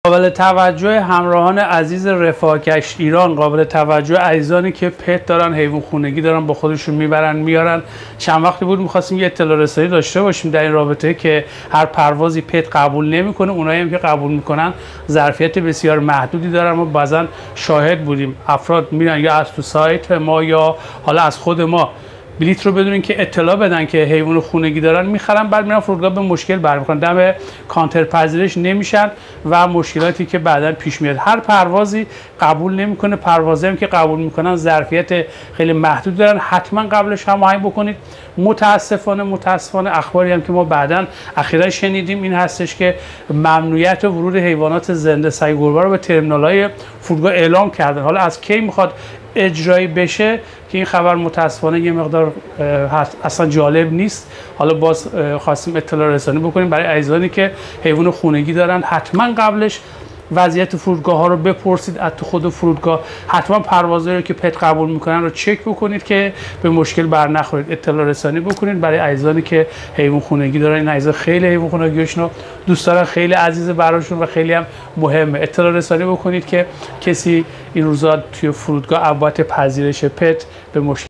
قابل توجه همراهان عزیز رفاه کشت ایران، قابل توجه عزیزانی که پت دارن، حیوان خونگی دارن، با خودشون میبرن میارن. چند وقتی بود می‌خواستیم یه اطلاع رسانی داشته باشیم در این رابطه که هر پروازی پت قبول نمیکنه، اونایی هم که قبول میکنن ظرفیت بسیار محدودی دارن. ما بعضا شاهد بودیم افراد میرن یا از تو سایت ما یا حالا از خود ما بلیط رو بدونین که اطلاع بدن که حیوان خونگی دارن، میخرن، بعد میرن فرودگاه به مشکل برمیخورن، دم کانتر پذیرش نمیشن و مشکلاتی که بعدا پیش میاد. هر پروازی قبول نمیکنه، پروازی هم که قبول میکنن ظرفیت خیلی محدود دارن، حتما قبلش هماهنگ بکنید. متاسفانه اخباری هم که ما بعدا اخیرا شنیدیم این هستش که ممنوعیت ورود حیوانات زنده سگ گربه رو به ترمینال‌های فرودگاه اعلام کردن. حالا از کی میخواد اجرایی بشه که این خبر متاسفانه یه مقدار اصلا جالب نیست. حالا باز خواستیم اطلاع رسانی بکنیم برای عزیزانی که حیوان خونگی دارن، حتما قبلش وضعیت فرودگاه ها رو بپرسید از تو خود فرودگاه، حتما پروازهایی رو که پت قبول میکنن رو چک بکنید که به مشکل بر نخورید. اطلاع رسانی بکنید برای عزیزانی که حیوان خونگی دارن. این عزیزا خیلی حیوان خونگیشون رو دوست دارن، خیلی عزیز براشون و خیلی هم مهمه. اطلاع رسانی بکنید که کسی این روزا توی فرودگاه ابواب پذیرش پت به مشکل